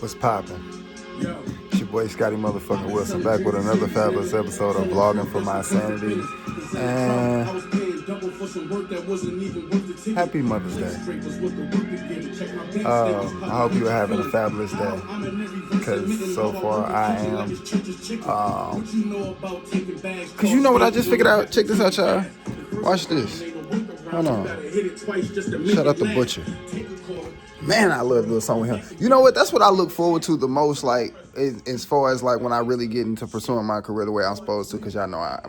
What's poppin'? It's your boy Scotty motherfucking Wilson back with another fabulous episode of Vlogging for My Sanity. And happy Mother's Day. I hope you are having a fabulous day, because so far I am. Because you know what I just figured out? Check this out, y'all. Watch this. Hold on. Shout out to Butcher. Man, I love this song with him. You know what? That's what I look forward to the most, like, as far as, like, when I really get into pursuing my career the way I'm supposed to, because y'all know I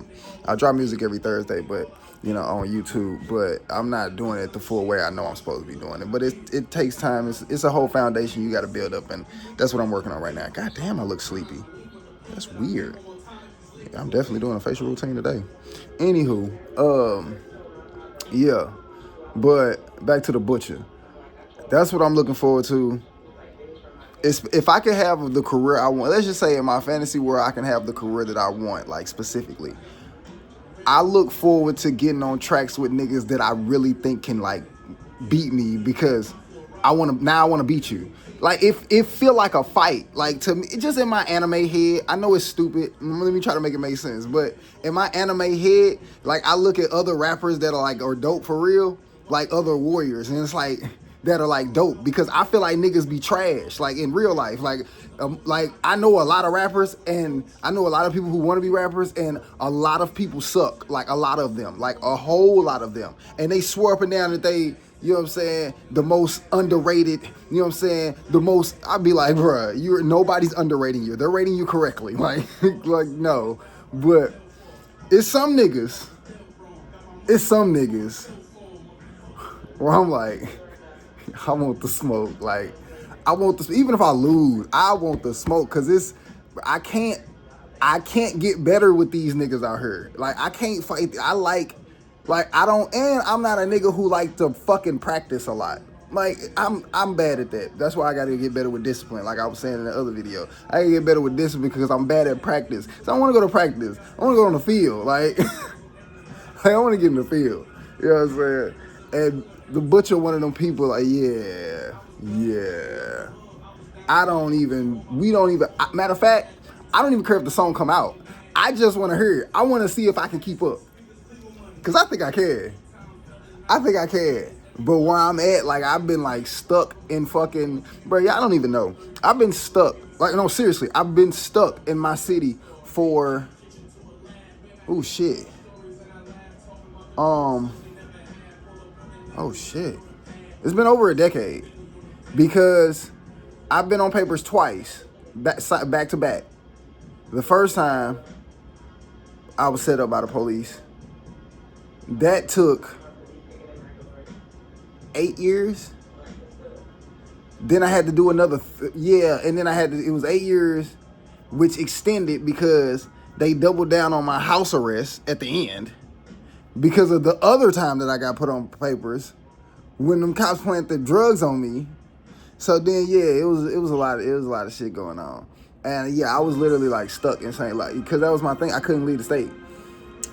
drop music every Thursday, but, you know, on YouTube, but I'm not doing it the full way I know I'm supposed to be doing it. But it takes time. It's a whole foundation you got to build up, and that's what I'm working on right now. God damn, I look sleepy. That's weird. I'm definitely doing a facial routine today. Anywho, yeah, but back to the Butcher. That's what I'm looking forward to. If I could have the career I want, let's just say in my fantasy world, I can have the career that I want, like specifically. I look forward to getting on tracks with niggas that I really think can like beat me, because I want to beat you. Like it feel like a fight. Like to me, just in my anime head, I know it's stupid. Let me try to make it make sense. But in my anime head, like I look at other rappers that are dope for real, like other warriors, and it's like that are like dope, because I feel like niggas be trash like in real life. Like I know a lot of rappers, and I know a lot of people who want to be rappers, and a lot of people suck. Like a lot of them, like a whole lot of them, and they swear up and down that they, you know what I'm saying, the most underrated, you know what I'm saying, the most. I'd be like, bruh, nobody's underrating you. They're rating you correctly. Like, like no. But it's some niggas where I'm like, I want the smoke. Like, I want the, even if I lose, I want the smoke, because I can't get better with these niggas out here. Like, I can't fight. I'm not a nigga who like to fucking practice a lot. Like, I'm bad at that. That's why I gotta get better with discipline. Like I was saying in the other video, I gotta get better with discipline because I'm bad at practice. So I want to go to practice. I want to go on the field. Like, I want to get in the field. You know what I'm saying? And the Butcher, one of them people, like, yeah. Matter of fact, I don't even care if the song come out. I just want to hear it. I want to see if I can keep up. Because I think I can. But where I'm at, like, I've been, like, stuck in fucking, bro, y'all don't even know. I've been stuck. Like, no, seriously. I've been stuck in my city for, oh, shit. It's been over a decade, because I've been on papers twice, back to back. The first time, I was set up by the police. That took 8 years. Then I had to do another, and then it was 8 years, which extended because they doubled down on my house arrest at the end, because of the other time that I got put on papers when them cops planted drugs on me. So then, it was a lot of shit going on. And I was literally like stuck in St. Louis, because that was my thing. I couldn't leave the state.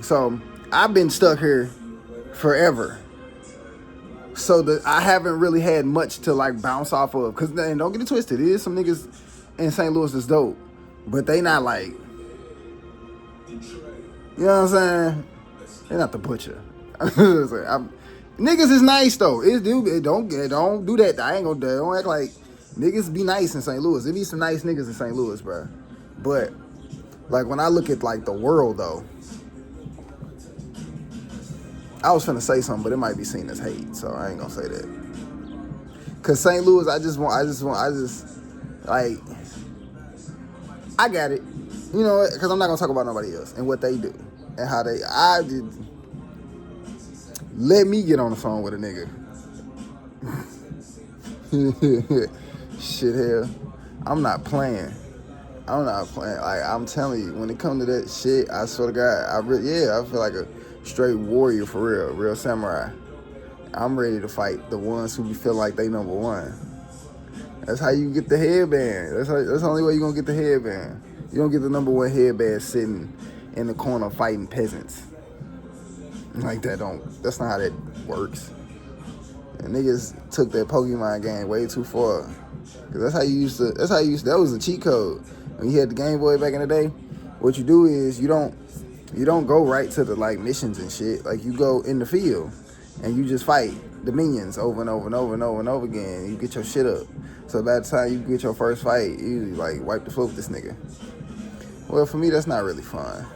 So I've been stuck here forever. So I haven't really had much to like bounce off of. Because don't get it twisted, there is some niggas in St. Louis that's dope, but they not like, you know what I'm saying? They're not the Butcher. Niggas is nice though. Don't do that. Don't act like niggas be nice in St. Louis. There be some nice niggas in St. Louis, bro. But like when I look at like the world though, I was finna say something, but it might be seen as hate, so I ain't gonna say that. Cause St. Louis, I just like, I got it. You know what? Cause I'm not gonna talk about nobody else and what they do and how let me get on the phone with a nigga. Shit, hell. I'm not playing. Like, I'm telling you, when it comes to that shit, I swear to God, I feel like a straight warrior for real samurai. I'm ready to fight the ones who feel like they number one. That's how you get the headband. That's the only way you're gonna get the headband. You don't get the number one headband sitting in the corner fighting peasants. Like that's not how that works. And niggas took that Pokemon game way too far. Cause that's how you used to. That was a cheat code. When you had the Game Boy back in the day, what you do is you don't go right to the like missions and shit. Like you go in the field and you just fight the minions over and over and over and over and over again. And you get your shit up. So by the time you get your first fight, you like wipe the floor with this nigga. Well, for me, that's not really fun.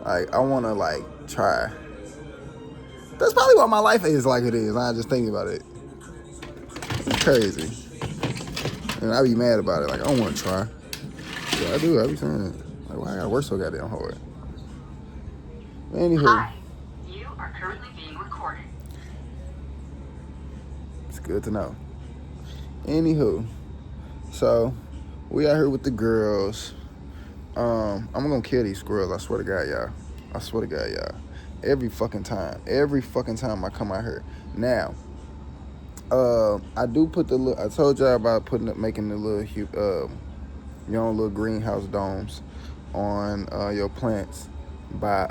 Like I wanna like try. That's probably why my life is like it is. I'm just thinking about it. It's crazy. And I be mad about it. Like, I don't want to try. Yeah, I do. I be saying it. Like, why I gotta work so goddamn hard? Anywho. Hi. You are currently being recorded. It's good to know. Anywho. So, we out here with the girls. I'm gonna kill these squirrels. I swear to God, y'all. I swear to God, y'all. Every fucking time I come out here. Now, I do put the little. I told y'all about making the little, your own little greenhouse domes on your plants by,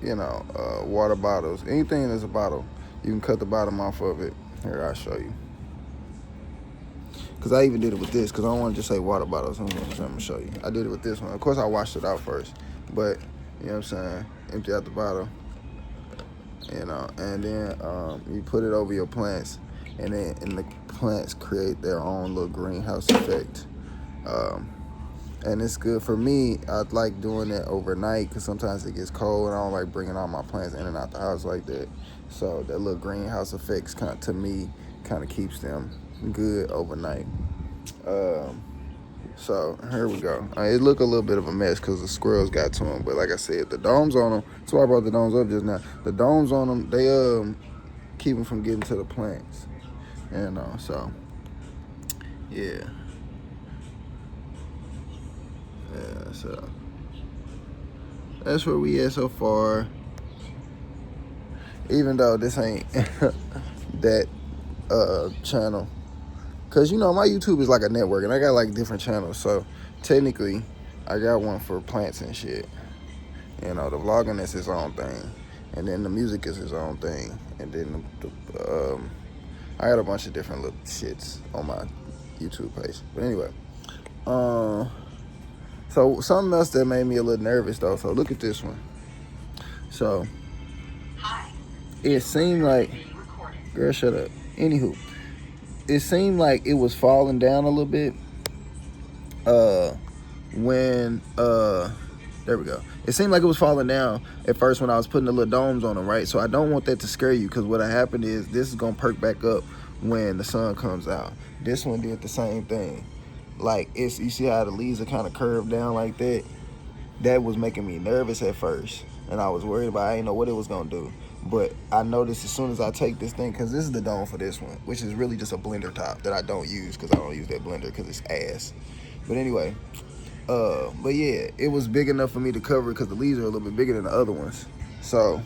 water bottles. Anything that's a bottle, you can cut the bottom off of it. Here, I'll show you. Cause I even did it with this. Cause I don't want to just say water bottles. I'm gonna show you. I did it with this one. Of course, I washed it out first, but you know what I'm saying. Empty out the bottle. And then you put it over your plants, and the plants create their own little greenhouse effect. And it's good for me. I like doing it overnight because sometimes it gets cold, and I don't like bringing all my plants in and out the house like that. So that little greenhouse effects kind of keeps them good overnight. So here we go. It look a little bit of a mess because the squirrels got to them, but like I said, the domes on them. That's why I brought the domes up just now. The domes on them, they keep them from getting to the plants. So yeah. Yeah, so that's where we at so far. Even though this ain't that channel. Cause my YouTube is like a network and I got like different channels. So technically I got one for plants and shit. The vlogging is his own thing. And then the music is his own thing. And then I got a bunch of different little shits on my YouTube page. But anyway. So something else that made me a little nervous though. So look at this one. So it seemed like, girl, shut up. Anywho, it seemed like it was falling down a little bit. There we go. It seemed like it was falling down at first when I was putting the little domes on them, right? So I don't want that to scare you because what happened is this is gonna perk back up when the sun comes out. This one did the same thing. Like you see how the leaves are kind of curved down like that? That was making me nervous at first. And I was worried about, I didn't know what it was gonna do. But I noticed as soon as I take this thing, cause this is the dome for this one, which is really just a blender top that I don't use cause I don't use that blender cause it's ass. But anyway, but yeah, it was big enough for me to cover it cause the leaves are a little bit bigger than the other ones. So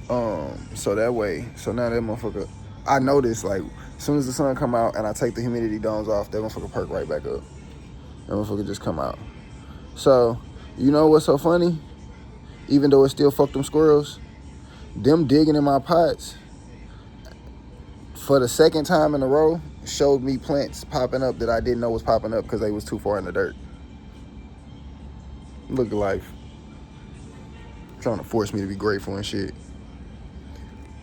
that way, so now that motherfucker, I noticed like, as soon as the sun come out and I take the humidity domes off, that motherfucker perk right back up. That motherfucker just come out. So, you know what's so funny? Even though it still fucked them squirrels, them digging in my pots for the second time in a row showed me plants popping up that I didn't know was popping up because they was too far in the dirt. Look at life. Trying to force me to be grateful and shit.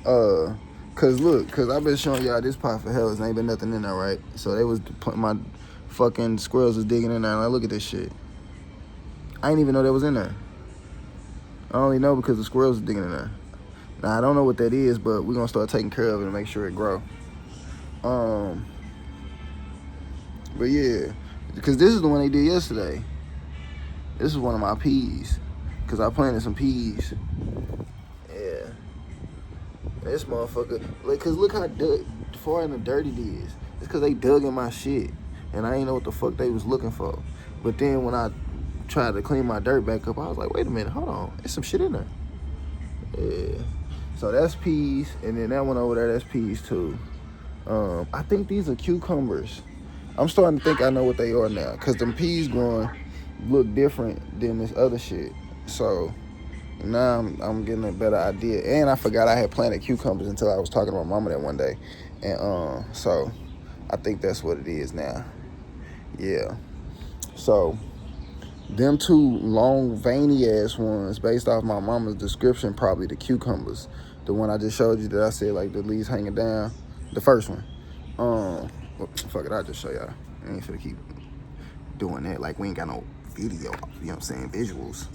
Cause I've been showing y'all this pot for hell. There ain't been nothing in there, right? So they was, my fucking squirrels was digging in there, and I look at this shit. I didn't even know that was in there. I only know because the squirrels was digging in there. Now, I don't know what that is, but we're going to start taking care of it and make sure it grow. But yeah, because this is the one they did yesterday. This is one of my peas, because I planted some peas. Yeah. This motherfucker, because look how far in the dirt it is. It's because they dug in my shit, and I didn't know what the fuck they was looking for. But then when I tried to clean my dirt back up, I was like, wait a minute, hold on. There's some shit in there. Yeah. So that's peas, and then that one over there, that's peas too. I think these are cucumbers. I'm starting to think I know what they are now, because them peas growing look different than this other shit. So now I'm getting a better idea. And I forgot I had planted cucumbers until I was talking to my mama that one day. And so I think that's what it is now. Yeah. So them two long veiny ass ones, based off my mama's description, probably the cucumbers. The one I just showed you that I said like the leaves hanging down. The first one. Well, fuck it, I'll just show y'all. I ain't finna keep doing that. Like we ain't got no video, you know what I'm saying, visuals.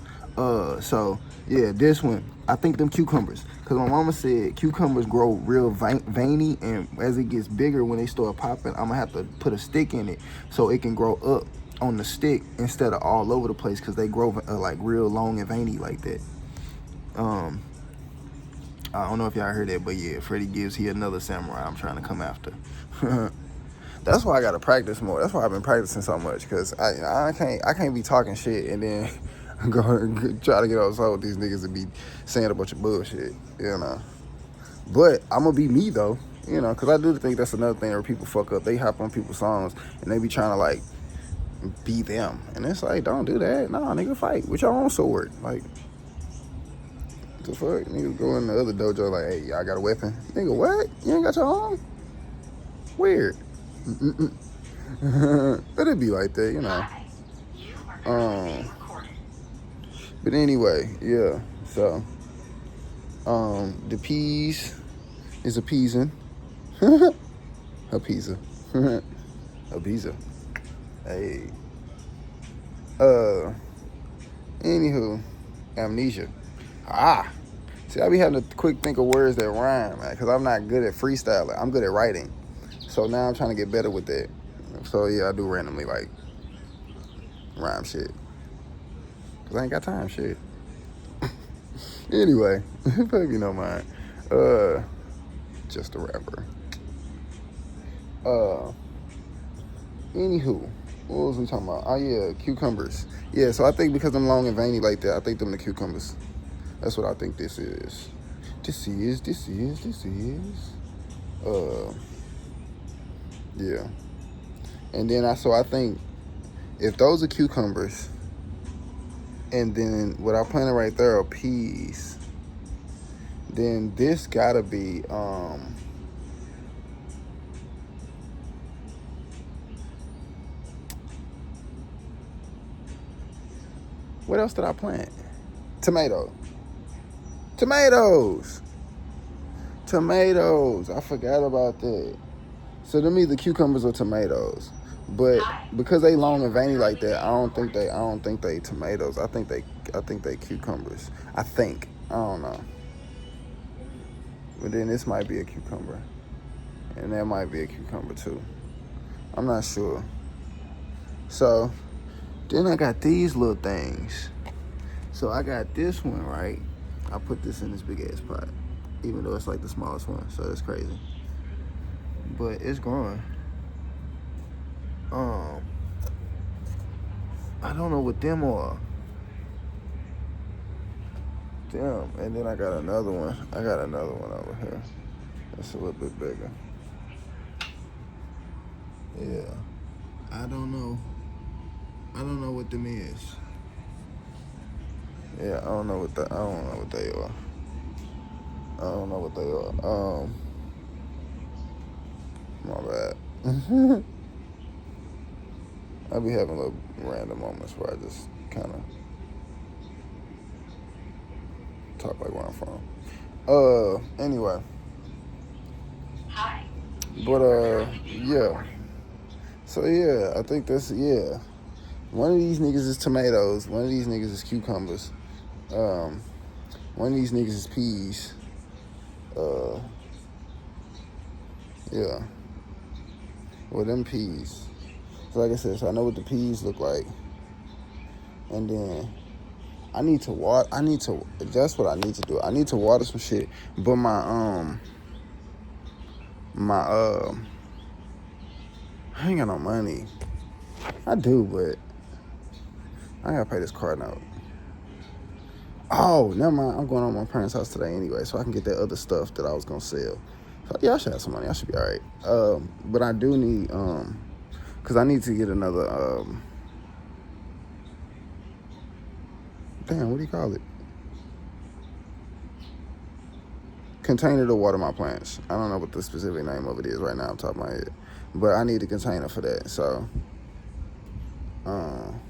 So yeah, this one, I think them cucumbers, cause my mama said cucumbers grow real veiny, and as it gets bigger, when they start popping, I'm gonna have to put a stick in it so it can grow up on the stick instead of all over the place, cause they grow like real long and veiny like that. I don't know if y'all heard that, but yeah, Freddie Gibbs, he another samurai I'm trying to come after. That's why I gotta practice more. That's why I've been practicing so much, cause I can't be talking shit and then go try to get on with these niggas and be saying a bunch of bullshit, you know. But I'm gonna be me though, you know, cause I do think that's another thing where people fuck up. They hop on people's songs and they be trying to like be them, and it's like, don't do that. Nah, nigga, fight with your own sword. Like, the fuck, niggas go in the other dojo like, hey, y'all got a weapon? Nigga, what? You ain't got your own? Weird. But it be like that, you know. Hi. You are currently being recorded. But anyway, yeah. So, the peas is appeasing. Appeaser. Appeaser. Hey. Anywho, amnesia. See, I be having to quick think of words that rhyme, man, because I'm not good at freestyling. I'm good at writing. So now I'm trying to get better with that. So yeah, I do randomly like rhyme shit. Cause I ain't got time, shit. Anyway, hope you don't mind. Just a rapper. Anywho, what was we talking about? Oh yeah, cucumbers. Yeah, so I think because I'm long and veiny like that, I think them the cucumbers. That's what I think this is. This is. Yeah. And then I think if those are cucumbers, and then what I planted right there are peas, then this gotta be what else did I plant? Tomatoes. I forgot about that. So to me, the cucumbers are tomatoes, but because they long and veiny like that, I don't think they tomatoes. I think they cucumbers. I don't know. But then this might be a cucumber, and that might be a cucumber too. I'm not sure. So then I got these little things. So I got this one, right? I put this in this big ass pot, even though it's like the smallest one, so that's crazy. But it's growing. I don't know what them are. Damn, and then I got another one. Over here. That's a little bit bigger. Yeah. I don't know what them is. Yeah, I don't know what they are. My bad. I be having little random moments where I just kind of talk like where I'm from. Anyway. Hi. But, yeah. So, yeah, I think that's, yeah. One of these niggas is tomatoes. One of these niggas is cucumbers. One of these niggas is peas. Yeah. Well, them peas. So like I said, so I know what the peas look like. And then I need to water. That's what I need to do. I need to water some shit. But I ain't got no money. I do, but I gotta pay this car note. Oh, never mind. I'm going on my parents' house today anyway, so I can get that other stuff that I was gonna sell. So yeah, I should have some money. I should be all right. But I do need because I need to get another damn, what do you call it? container to water my plants. I don't know what the specific name of it is right now off the top of my head, but I need a container for that. So, and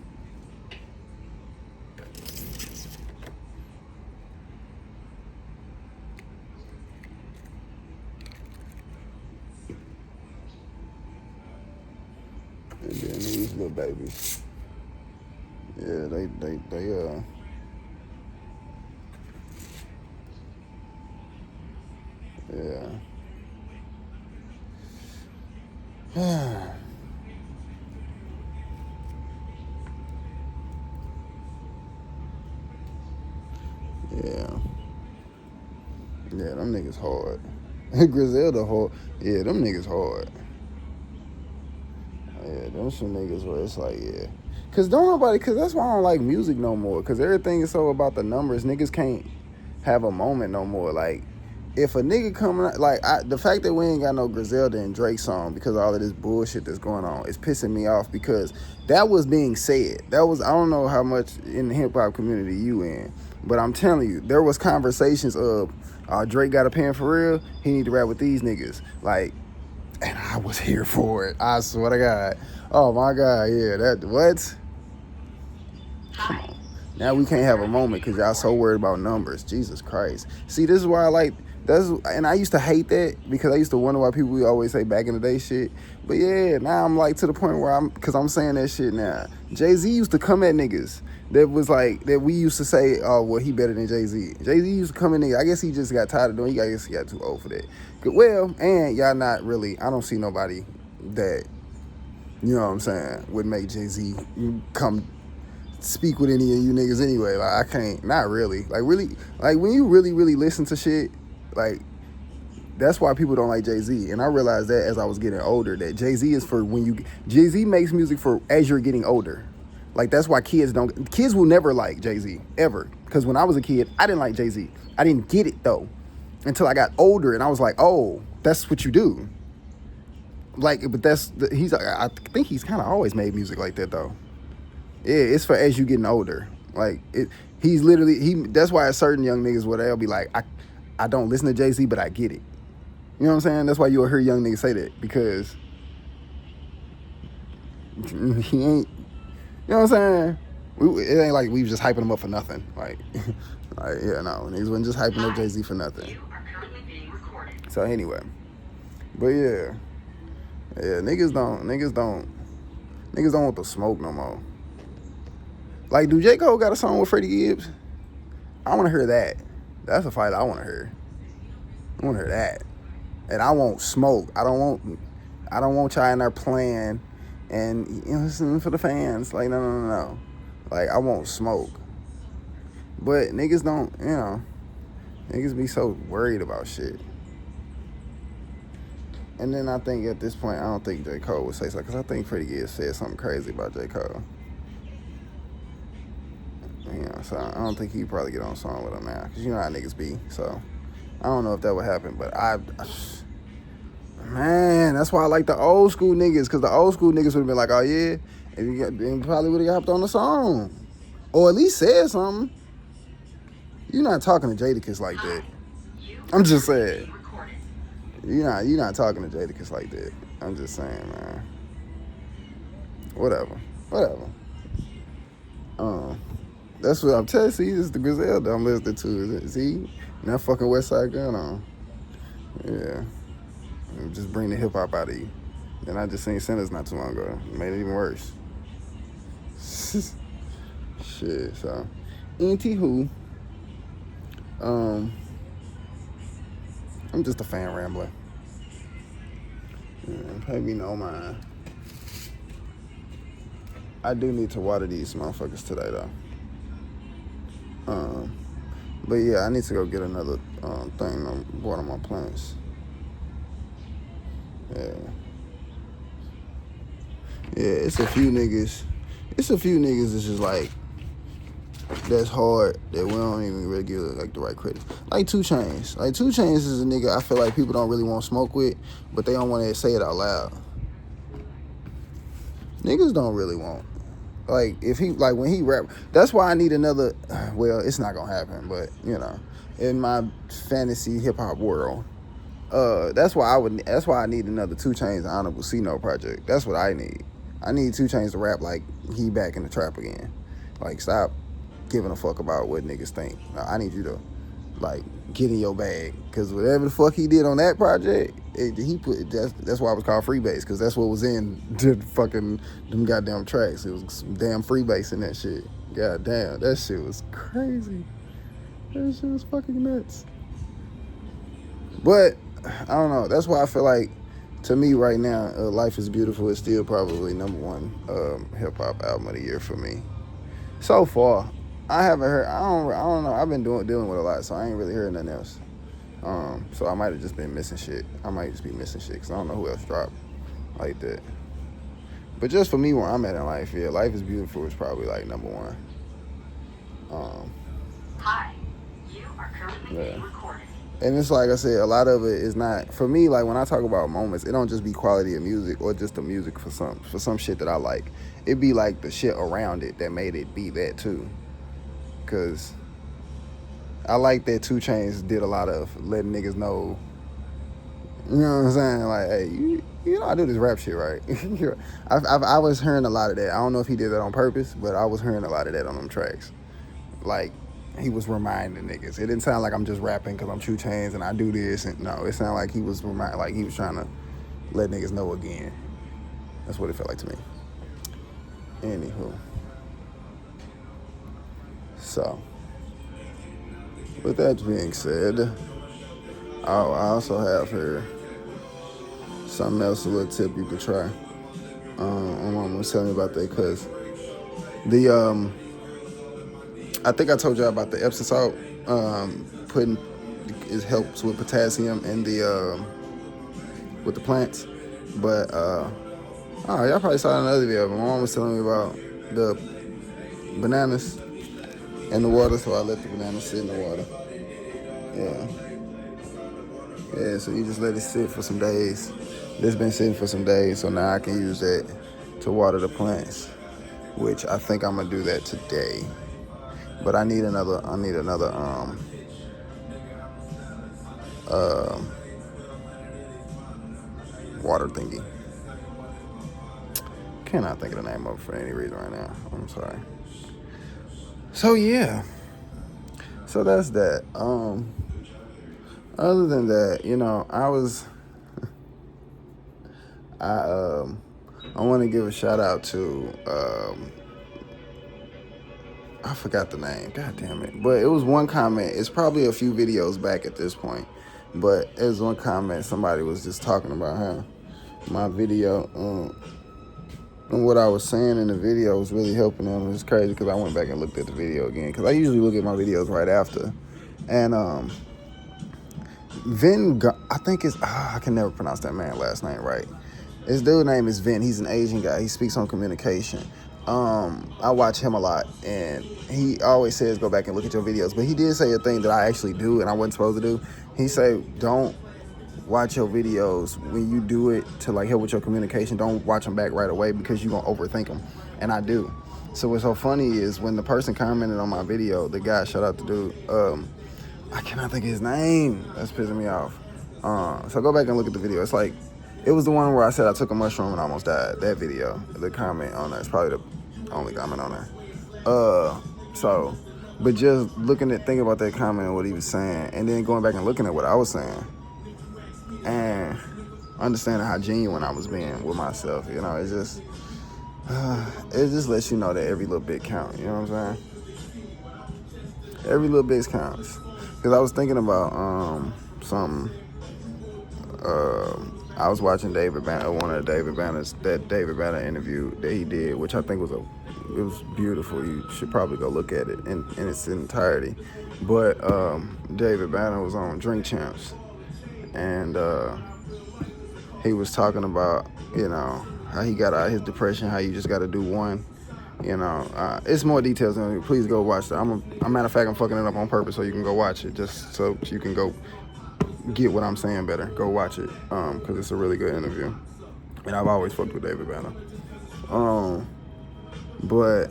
then these little babies, yeah, they yeah. Yeah, them niggas hard. Griselda hard. Yeah, them niggas hard. Yeah, them some niggas where it's like, yeah. Cause that's why I don't like music no more. Cause everything is so about the numbers. Niggas can't have a moment no more. Like, if a nigga coming out, like, the fact that we ain't got no Griselda and Drake song because of all of this bullshit that's going on is pissing me off, because that was being said. I don't know how much in the hip hop community you in, but I'm telling you, there was conversations of, Drake got a pen for real, he need to rap with these niggas. Like, and I was here for it. I swear to God. Oh my God, yeah, what? Come on. Now we can't have a moment because y'all so worried about numbers. Jesus Christ. See, this is why I like, and I used to hate that because I used to wonder why people always say back in the day shit. But yeah, now I'm like to the point where because I'm saying that shit now. Jay-Z used to come at niggas that was like, that we used to say, oh, well, he better than Jay-Z. Jay-Z used to come at niggas. I guess he just got tired of doing it. I guess he got too old for that. Well, and y'all not really, I don't see nobody that, you know what I'm saying, would make Jay-Z come speak with any of you niggas anyway. Like, I can't, not really. Like, really, like, when you really, really listen to shit, like, that's why people don't like Jay-Z. And I realized that as I was getting older, that Jay-Z is for Jay-Z makes music for as you're getting older. Like, that's why kids will never like Jay-Z, ever. Because when I was a kid, I didn't like Jay-Z. I didn't get it, though, until I got older, and I was like, oh, that's what you do. Like, but I think he's kind of always made music like that, though. Yeah, it's for as you getting older. Like, he's literally, that's why certain young niggas, where they'll be like, I don't listen to Jay-Z, but I get it. You know what I'm saying? That's why you'll hear young niggas say that, because he ain't, you know what I'm saying? It ain't like we was just hyping him up for nothing. Like, yeah, no, niggas wasn't just hyping up Jay-Z for nothing. You are currently being recorded. So anyway, but yeah, niggas don't want the smoke no more. Like, do J. Cole got a song with Freddie Gibbs? I want to hear that. That's a fight I want to hear. I want to hear that. And I want smoke. I don't want y'all in there playing and, you know, listening for the fans. Like, no. Like, I want smoke. But niggas don't, you know, niggas be so worried about shit. And then I think at this point, I don't think J. Cole would say something, because I think Freddie Gibbs said something crazy about J. Cole. You know, so I don't think he'd probably get on a song with him now, because you know how niggas be. So I don't know if that would happen, but man, that's why I like the old school niggas, because the old school niggas would have been like, oh yeah, and probably would have hopped on the song, or at least said something. You're not talking to Jadakiss like that. I'm just saying. You're not talking to Jadakiss like that. I'm just saying, man. Whatever. That's what I'm telling you. See, this is the Griselda I'm listening to. See, that fucking West Side Gun on. Yeah. Just bring the hip hop out of you. Then I just seen Sinners not too long ago. Made it even worse. Shit, so. Anywho, I'm just a fan rambler. Yeah, pay me no mind. I do need to water these motherfuckers today, though. But yeah, I need to go get another thing to water my plants. Yeah, it's a few niggas that's just like, that's hard, that we don't even really give like the right credit. Like 2 Chainz. Like 2 Chainz is a nigga I feel like people don't really want to smoke with, but they don't want to say it out loud. Niggas don't really want Like if he like when he rap, that's why I need another. Well, it's not gonna happen, but you know, in my fantasy hip hop world, that's why I would. That's why I need another 2 Chainz Honorable C No project. That's what I need. I need 2 Chainz to rap like he back in the trap again. Like stop giving a fuck about what niggas think. I need you to like get in your bag, cause whatever the fuck he did on that project, he put that's why it was called freebase, cause that's what was in the fucking them goddamn tracks. It was some damn freebase in that shit. God damn, that shit was crazy. That shit was fucking nuts. But I don't know. That's why I feel like, to me right now, Life is Beautiful is still probably #1 hip hop album of the year for me. So far, I haven't heard. I don't know. I've been dealing with a lot, so I ain't really heard nothing else. So I might have just been missing shit. I might just be missing shit because I don't know who else dropped like that. But just for me, where I'm at in life, yeah, Life is Beautiful is probably like #1. Hi, you are currently being recorded. And it's like I said, a lot of it is not for me. Like when I talk about moments, it don't just be quality of music or just the music for some shit that I like. It be like the shit around it that made it be that too. Cause I like that 2 Chainz did a lot of letting niggas know. You know what I'm saying? Like, hey, you know I do this rap shit, right? I was hearing a lot of that. I don't know if he did that on purpose, but I was hearing a lot of that on them tracks. Like, he was reminding niggas. It didn't sound like I'm just rapping because I'm 2 Chainz and I do this. And no, it sounded like he was he was trying to let niggas know again. That's what it felt like to me. Anywho. So, with that being said, I also have here something else, a little tip you could try. My mom was telling me about that because I think I told y'all about the Epsom salt putting it helps with potassium in the with the plants. But y'all probably saw another video. My mom was telling me about the bananas in the water, so I let the bananas sit in the water. Yeah, so you just let it sit for some days. It's been sitting for some days, so now I can use that to water the plants, which I think I'm gonna do that today. But I need another water thingy. Cannot think of the name of it for any reason right now. I'm sorry. So yeah. So that's that. Other than that, you know, I want to give a shout out to I forgot the name. God damn it. But it was one comment. It's probably a few videos back at this point. But it was one comment. Somebody was just talking about how my video and what I was saying in the video was really helping them. It was crazy because I went back and looked at the video again. Because I usually look at my videos right after. And Vin, I think it's, I can never pronounce that man's last name right. His dude's name is Vin. He's an Asian guy. He speaks on communication. I watch him a lot, and he always says go back and look at your videos. But he did say a thing that I actually do, and I wasn't supposed to do. He said, don't watch your videos when you do it to like help with your communication. Don't watch them back right away because you're gonna overthink them, and I do. So what's so funny is when the person commented on my video, the guy, shout out to dude, I cannot think of his name. That's pissing me off. So go back and look at the video. It's like, it was the one where I said I took a mushroom and almost died. That video, the comment on there, it's probably the only comment on there. But just thinking about that comment and what he was saying, and then going back and looking at what I was saying, and understanding how genuine I was being with myself, you know, it just lets you know that every little bit counts, you know what I'm saying? Every little bit counts. Because I was thinking about something. I was watching David Banner, one of David Banner interview that he did, which I think it was beautiful. You should probably go look at it in its entirety. But David Banner was on Drink Champs, and he was talking about, you know, how he got out of his depression, how you just got to do one. You know, it's more details. Please go watch that. Matter of fact, I'm fucking it up on purpose so you can go watch it, just so you can go get what I'm saying better. Go watch it, because it's a really good interview. And I've always fucked with David Banner. But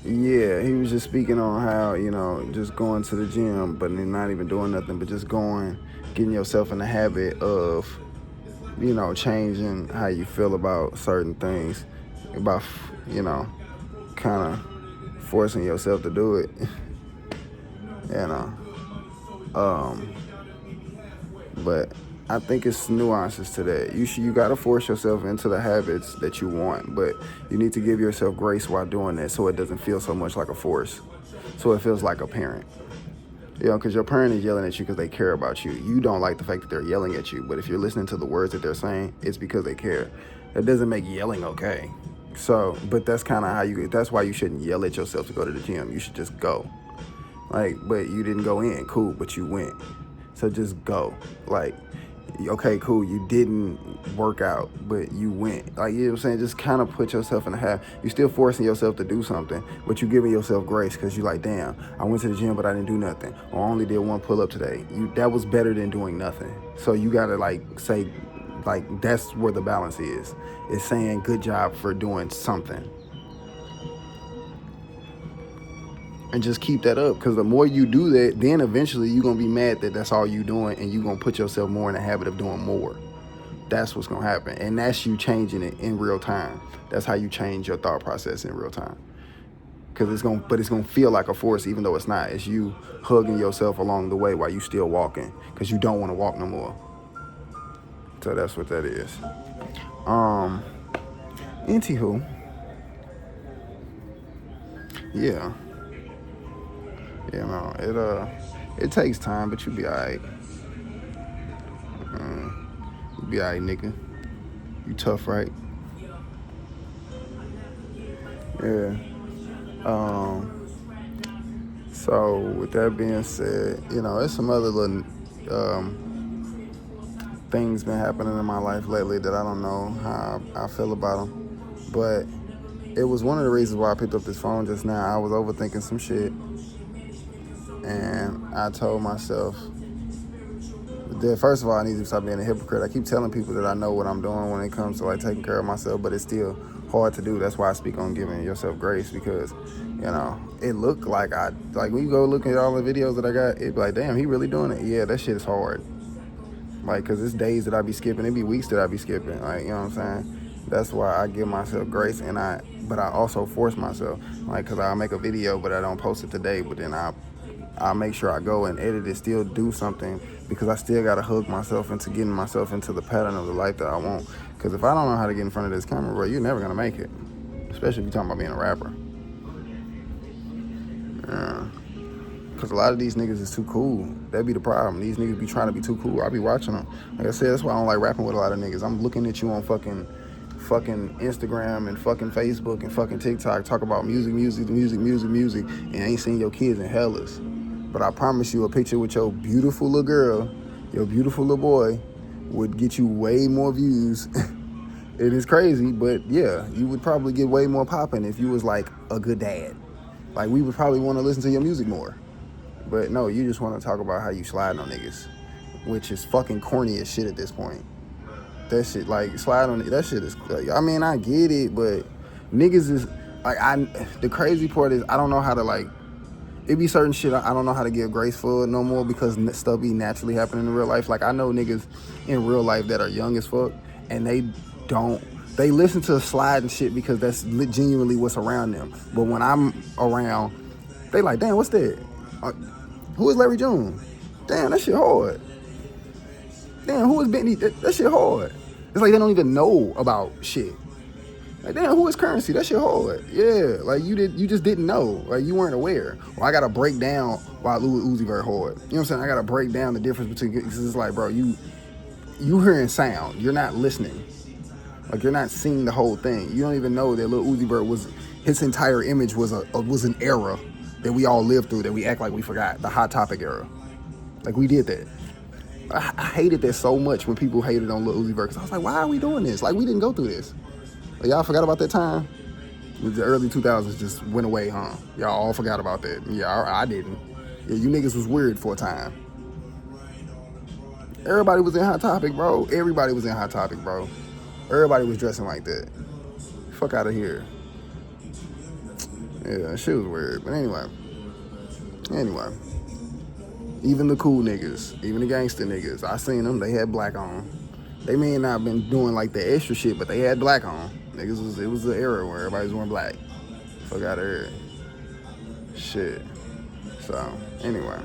yeah, he was just speaking on how, just going to the gym, but then not even doing nothing, but just going, getting yourself in the habit of, changing how you feel about certain things, about, kind of forcing yourself to do it, you know. But I think it's nuances to that. You gotta force yourself into the habits that you want, but you need to give yourself grace while doing that, so it doesn't feel so much like a force. So it feels like a parent. Because your parent is yelling at you because they care about you. You don't like the fact that they're yelling at you, but if you're listening to the words that they're saying, it's because they care. That doesn't make yelling okay. So, but that's kind of that's why you shouldn't yell at yourself to go to the gym. You should just go. But you didn't go in, cool, but you went. So just go. Okay, cool, you didn't work out, but you went. You know what I'm saying? Just kind of put yourself in a half. You're still forcing yourself to do something, but you're giving yourself grace because you're like, damn, I went to the gym, but I didn't do nothing. Or I only did one pull-up today. That was better than doing nothing. So you got to, say, that's where the balance is. It's saying good job for doing something. And just keep that up, because the more you do that, then eventually you're going to be mad that that's all you doing, and you're going to put yourself more in the habit of doing more. That's what's going to happen. And that's you changing it in real time. That's how you change your thought process in real time. Because it's going to feel like a force, even though it's not. It's you hugging yourself along the way while you still walking, because you don't want to walk no more. So that's what that is. Anywho. Yeah. It takes time, but you'll be alright. You'll be alright, nigga. You tough, right? Yeah. So with that being said, there's some other little things been happening in my life lately that I don't know how I feel about them. But it was one of the reasons why I picked up this phone just now. I was overthinking some shit. And I told myself that, first of all, I need to stop being a hypocrite. I keep telling people that I know what I'm doing when it comes to taking care of myself, but it's still hard to do. That's why I speak on giving yourself grace, because, it looked like when you go look at all the videos that I got, it be like, damn, he really doing it. Yeah, that shit is hard. Because it's days that I be skipping. It be weeks that I be skipping. You know what I'm saying? That's why I give myself grace, but I also force myself. Because I'll make a video, but I don't post it today, but then I'll make sure I go and edit it, still do something, because I still got to hook myself into getting myself into the pattern of the life that I want. Because if I don't know how to get in front of this camera, bro, you're never going to make it. Especially if you're talking about being a rapper. Yeah. Because a lot of these niggas is too cool. That be the problem. These niggas be trying to be too cool. I be watching them. Like I said, that's why I don't like rapping with a lot of niggas. I'm looking at you on fucking Instagram and fucking Facebook and fucking TikTok, talk about music, and ain't seen your kids in hellas. But I promise you, a picture with your beautiful little girl, your beautiful little boy, would get you way more views. It is crazy, but yeah, you would probably get way more popping if you was like a good dad. We would probably want to listen to your music more. But no, you just want to talk about how you slide on niggas, which is fucking corny as shit at this point. That shit, slide on it, that shit is, I get it, but niggas is, the crazy part is, I don't know how to, it be certain shit I don't know how to give grace for no more, because stuff be naturally happening in real life. I know niggas in real life that are young as fuck, and they listen to slide and shit because that's genuinely what's around them. But when I'm around, they like, damn, what's that? Who is Larry June? Damn, that shit hard. Damn, who is Bentley? That shit hard. It's like they don't even know about shit. Damn, who is Currency? That shit hard. Yeah, you just didn't know. You weren't aware. Well, I gotta break down why Lil Uzi Vert hard. You know what I'm saying? I gotta break down the difference between, because it's bro, you hearing sound. You're not listening. You're not seeing the whole thing. You don't even know that Lil Uzi Vert his entire image was an era that we all lived through, that we act like we forgot. The Hot Topic era. We did that. I hated that so much when people hated on Lil Uzi Vert, because I was like, why are we doing this? We didn't go through this. Y'all forgot about that time? The early 2000s just went away, huh? Y'all all forgot about that. Yeah, I didn't. Yeah, you niggas was weird for a time. Everybody was in Hot Topic, bro. Everybody was in Hot Topic, bro. Everybody was dressing like that. Fuck out of here. Yeah, shit was weird. But anyway. Even the cool niggas, even the gangster niggas, I seen them, they had black on. They may not have been doing like the extra shit, but they had black on. It was the era where everybody was wearing black. Fuck out of here. Shit. So, anyway.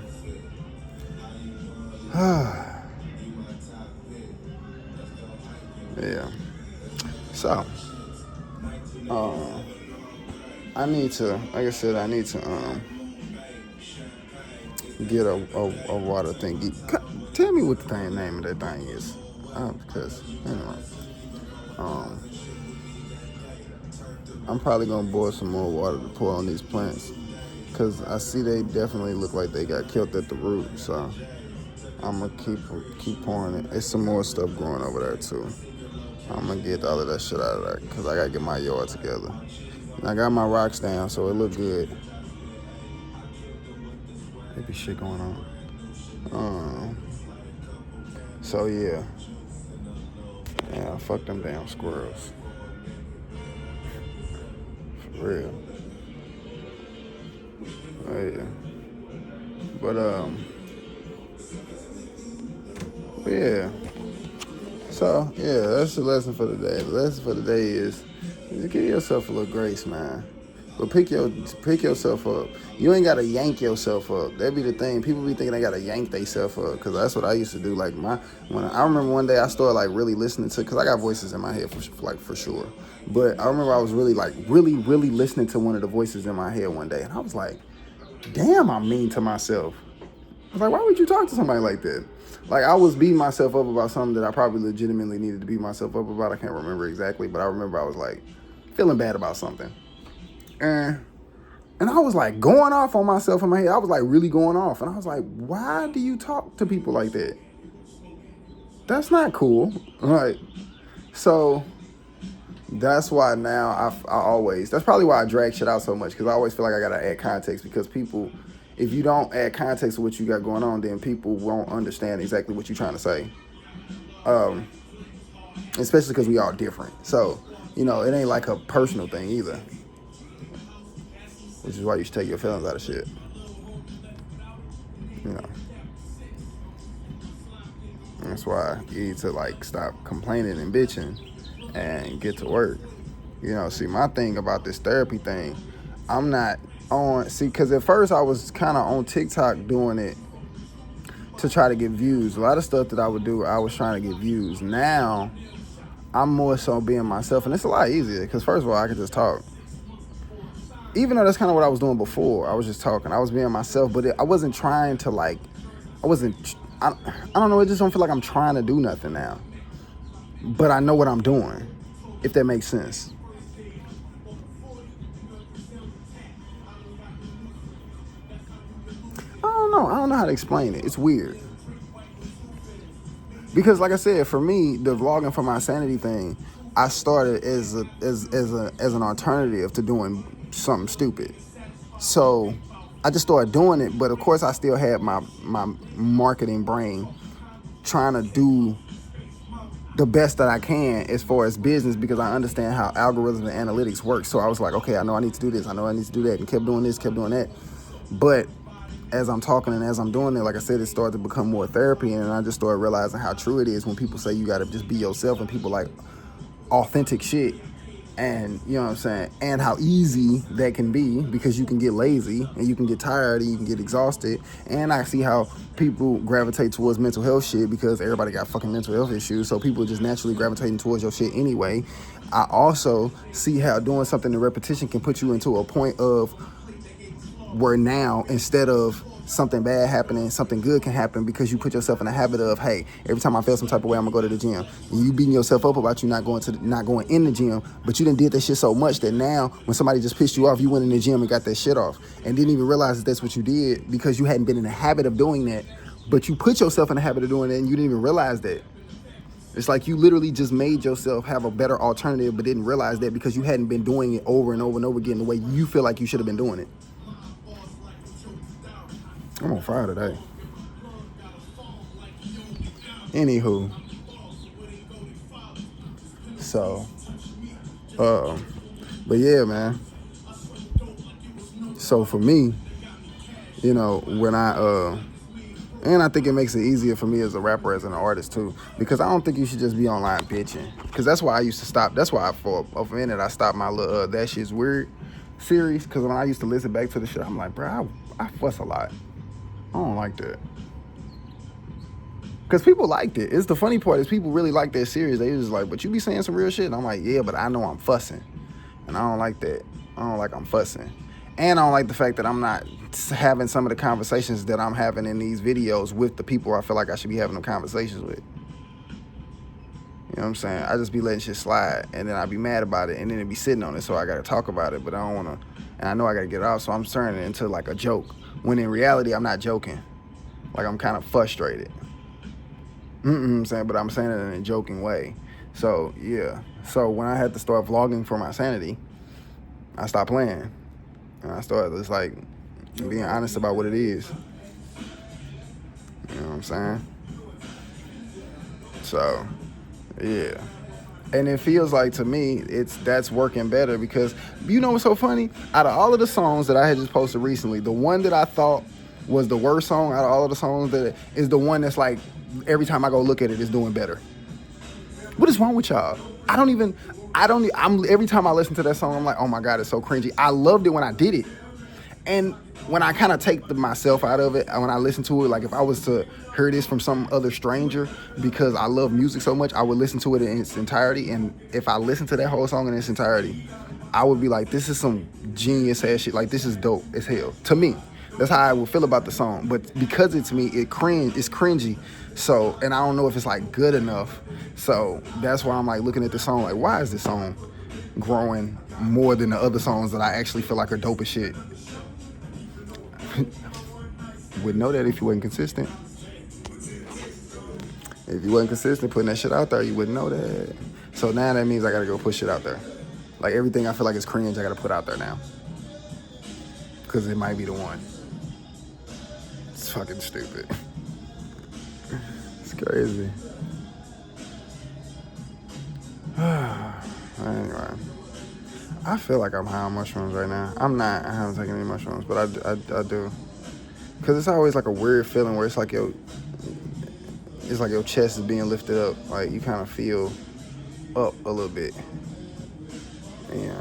Yeah. So, I need to, like I said, get a water thing. Tell me what the name of that thing is. Because, anyway. I'm probably going to boil some more water to pour on these plants. Because I see they definitely look like they got killed at the root. So, I'm going to keep pouring it. There's some more stuff growing over there, too. I'm going to get all of that shit out of there. Because I got to get my yard together. And I got my rocks down, so it look good. Maybe shit going on. So yeah. Yeah, fuck them damn squirrels. For real. Oh yeah. But yeah. So yeah, that's the lesson for the day. The lesson for the day is give yourself a little grace, man. But pick yourself up. You ain't gotta yank yourself up. That be the thing. People be thinking they gotta yank themselves up, because that's what I used to do. Like I remember one day I started like really listening to, because I got voices in my head for sure. But I remember I was really listening to one of the voices in my head one day, and I was like, damn, I'm mean to myself. I was like, why would you talk to somebody like that? Like, I was beating myself up about something that I probably legitimately needed to beat myself up about. I can't remember exactly, but I remember I was like feeling bad about something. And I was like going off on myself in my head. I was like really going off. And I was like, why do you talk to people like that? That's not cool. Right. So that's why now that's probably why I drag shit out so much, because I always feel like I gotta add context, because people, if you don't add context to what you got going on, then people won't understand exactly what you're trying to say. Especially because we all different. So, it ain't like a personal thing either. Which is why you should take your feelings out of shit. That's why you need to like stop complaining and bitching and get to work. See, my thing about this therapy thing, I'm not on, because at first I was kind of on TikTok doing it to try to get views. A lot of stuff that I would do, I was trying to get views. Now, I'm more so being myself, and it's a lot easier, because first of all, I can just talk. Even though that's kind of what I was doing before, I was just talking. I was being myself, but I wasn't trying to I don't know, it just don't feel like I'm trying to do nothing now. But I know what I'm doing, if that makes sense. I don't know how to explain it. It's weird. Because like I said, for me, the vlogging for my Sanity thing, I started as an alternative to doing something stupid. So I just started doing it, but of course I still had my marketing brain trying to do the best that I can as far as business, because I understand how algorithms and analytics work. So I was like, okay, I know I need to do this, I know I need to do that, and kept doing this, kept doing that. But as I'm talking and as I'm doing it, like I said, it started to become more therapy, and I just started realizing how true it is when people say you gotta just be yourself, and people like authentic shit. And you know what I'm saying, and how easy that can be, because you can get lazy and you can get tired and you can get exhausted. And I see how people gravitate towards mental health shit, because everybody got fucking mental health issues, so people just naturally gravitating towards your shit anyway. I also see how doing something in repetition can put you into a point of where now, instead of something bad happening, something good can happen, because you put yourself in a habit of, hey, every time I feel some type of way, I'm gonna go to the gym. And you beating yourself up about you not going in the gym, but you done did that shit so much that now when somebody just pissed you off, you went in the gym and got that shit off, and didn't even realize that that's what you did, because you hadn't been in the habit of doing that. But you put yourself in the habit of doing that, and you didn't even realize that. It's like you literally just made yourself have a better alternative, but didn't realize that, because you hadn't been doing it over and over and over again the way you feel like you should have been doing it. I'm on fire today. Anywho. So, but yeah, man. So for me, you know, when and I think it makes it easier for me as a rapper, as an artist too, because I don't think you should just be online bitching. Because that's why I used to stop. That's why for a minute I stopped my little That Shit's Weird series. Because when I used to listen back to the shit, I'm like, bro, I fuss a lot. I don't like that. Because people liked it. It's the funny part is people really like that series. They just like, but you be saying some real shit. And I'm like, yeah, but I know I'm fussing. And I don't like that. I don't like I'm fussing. And I don't like the fact that I'm not having some of the conversations that I'm having in these videos with the people I feel like I should be having them conversations with. You know what I'm saying? I just be letting shit slide, and then I be mad about it, and then it be sitting on it, so I gotta talk about it, but I don't wanna, and I know I gotta get it off, so I'm turning it into like a joke, when in reality, I'm not joking. Like, I'm kind of frustrated. I'm saying, but I'm saying it in a joking way. So, yeah. So, when I had to start vlogging for my sanity, I stopped playing. And I started just like being honest about what it is. You know what I'm saying? So, yeah. And it feels like to me, that's working better because you know what's so funny? Out of all of the songs that I had just posted recently, the one that I thought was the worst song out of all of the songs that is the one that's like every time I go look at it, it's doing better. What is wrong with y'all? Every time I listen to that song, I'm like, oh my God, it's so cringy. I loved it when I did it. And when I kind of take myself out of it, when I listen to it, like if I was to hear this from some other stranger, because I love music so much, I would listen to it in its entirety. And if I listen to that whole song in its entirety, I would be like, this is some genius ass shit. Like, this is dope as hell. To me, that's how I would feel about the song. But because it's me, it's cringy. So, and I don't know if it's like good enough. So that's why I'm like looking at the song like, why is this song growing more than the other songs that I actually feel like are dope as shit? Would know that if you wasn't consistent. If you wasn't consistent putting that shit out there, you wouldn't know that. So now that means I gotta go push shit out there. Like everything I feel like is cringe, I gotta put out there now. Cause it might be the one. It's fucking stupid. It's crazy. Anyway. I feel like I'm high on mushrooms right now. I'm not. I haven't taken any mushrooms, but I do. Because it's always like a weird feeling where it's like your chest is being lifted up. Like you kind of feel up a little bit. Yeah.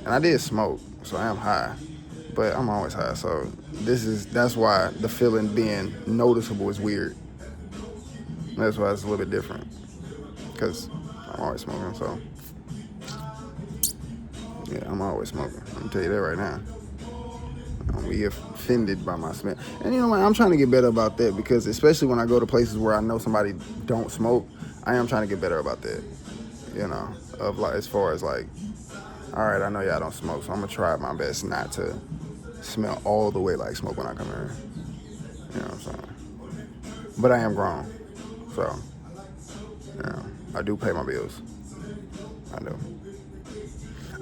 And I did smoke, so I am high. But I'm always high, so that's why the feeling being noticeable is weird. That's why it's a little bit different. Because I'm always smoking, so. Yeah, I'm always smoking. I'm gonna tell you that right now. I'm be offended by my smell. And you know what? I'm trying to get better about that because especially when I go to places where I know somebody don't smoke, I am trying to get better about that. You know, of like as far as like, all right, I know y'all don't smoke, so I'm gonna try my best not to smell all the way like smoke when I come here. You know what I'm saying? But I am grown, so you know, I do pay my bills. I do.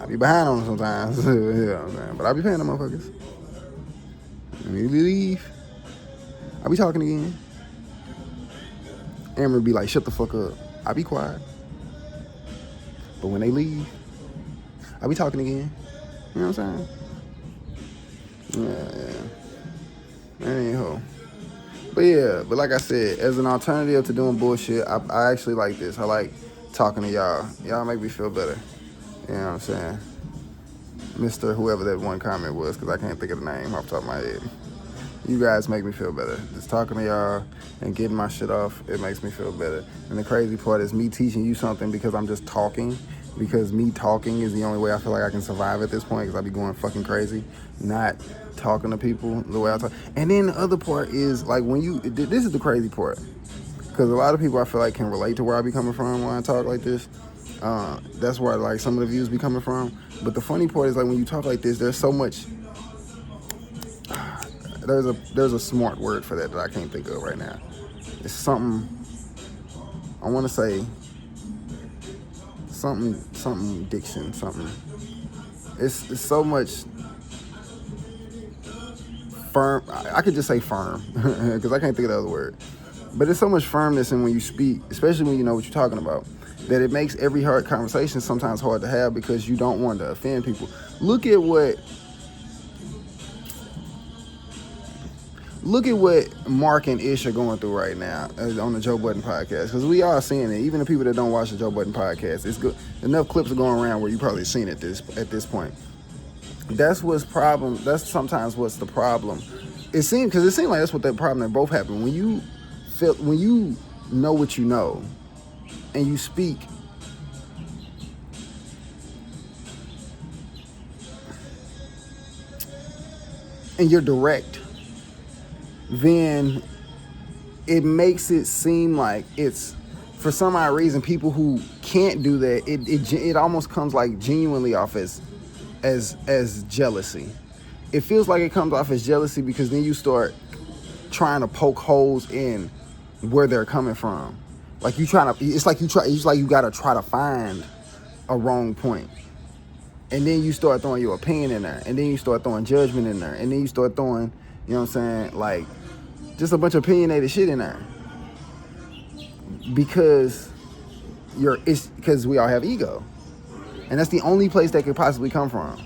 I be behind on them sometimes, you know what I'm saying? But I be paying them motherfuckers. When you leave, I be talking again. Amber be like, shut the fuck up. I be quiet. But when they leave, I be talking again. You know what I'm saying? Yeah. Anyhow. But like I said, as an alternative to doing bullshit, I actually like this. I like talking to y'all. Y'all make me feel better. You know what I'm saying? Mr. whoever that one comment was, because I can't think of the name off the top of my head. You guys make me feel better. Just talking to y'all and getting my shit off, it makes me feel better. And the crazy part is me teaching you something because I'm just talking. Because me talking is the only way I feel like I can survive at this point because I be going fucking crazy. Not talking to people the way I talk. And then the other part is, like, this is the crazy part. Because a lot of people I feel like can relate to where I be coming from when I talk like this. That's where like some of the views be coming from. But the funny part is like when you talk like this, there's so much. There's a smart word for that I can't think of right now. It's something. I want to say something diction something. It's so much firm. I could just say firm because I can't think of the other word. But there's so much firmness in when you speak, especially when you know what you're talking about, that it makes every hard conversation sometimes hard to have because you don't want to offend people. Look at what look at what Mark and Ish are going through right now on the Joe Budden podcast, because we are seeing it. Even the people that don't watch the Joe Budden podcast, it's good. Enough clips are going around where you probably seen it at this point. That's what's problem. That's sometimes what's the problem. It seems like that's what that problem that both happen when you know what you know, and you speak. And you're direct, then it makes it seem like it's, for some odd reason, people who can't do that, it almost comes like genuinely off as jealousy. It feels like it comes off as jealousy because then you start trying to poke holes in where they're coming from. Like it's like you gotta try to find a wrong point. And then you start throwing your opinion in there. And then you start throwing judgment in there. And then you start throwing, you know what I'm saying, like, just a bunch of opinionated shit in there. Because we all have ego. And that's the only place that could possibly come from.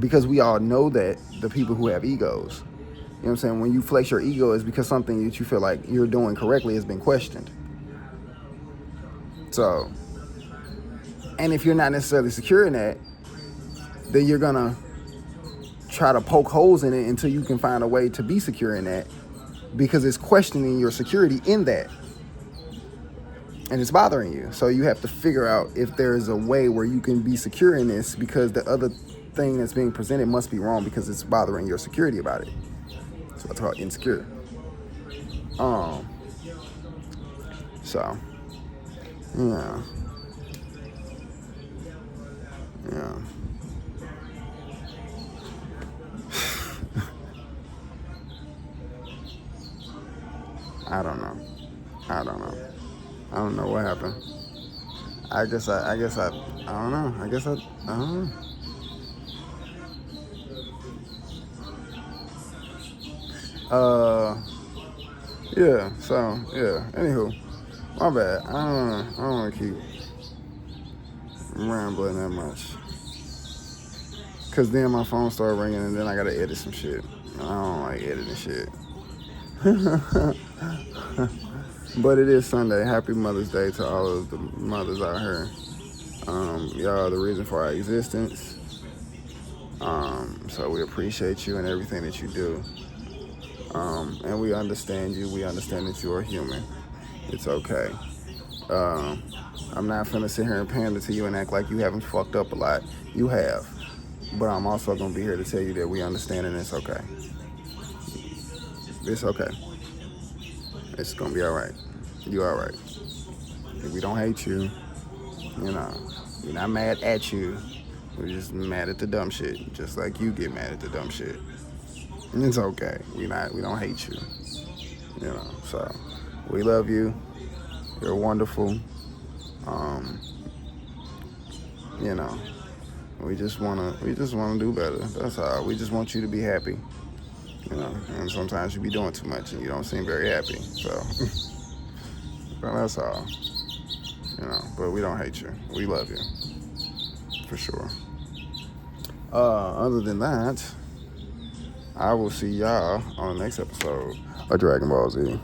Because we all know that the people who have egos, you know what I'm saying, when you flex your ego, is because something that you feel like you're doing correctly has been questioned. So, and if you're not necessarily secure in that, then you're gonna try to poke holes in it until you can find a way to be secure in that, because it's questioning your security in that, and it's bothering you. So you have to figure out if there's a way where you can be secure in this, because the other thing that's being presented must be wrong because it's bothering your security about it. So it's called insecure. So yeah. I don't know. I don't know what happened. I don't know. Yeah, so, yeah. Anywho, my bad. I don't want to keep rambling that much. Because then my phone started ringing and then I got to edit some shit. I don't like editing shit. But it is Sunday. Happy Mother's Day to all of the mothers out here. Y'all are the reason for our existence. So we appreciate you and everything that you do. And we understand you. We understand that you are human. It's okay. I'm not finna sit here and pander to you and act like you haven't fucked up a lot. You have. But I'm also gonna be here to tell you that we understand and it's okay. It's okay. It's gonna be alright. You alright. We don't hate you. You know, we're not mad at you. We're just mad at the dumb shit. Just like you get mad at the dumb shit. And it's okay. We don't hate you. You know, so we love you. You're wonderful. You know, we just wanna do better. That's all. We just want you to be happy. You know, and sometimes you be doing too much and you don't seem very happy. So, well, that's all. You know, but we don't hate you. We love you. For sure. Other than that, I will see y'all on the next episode of Dragon Ball Z.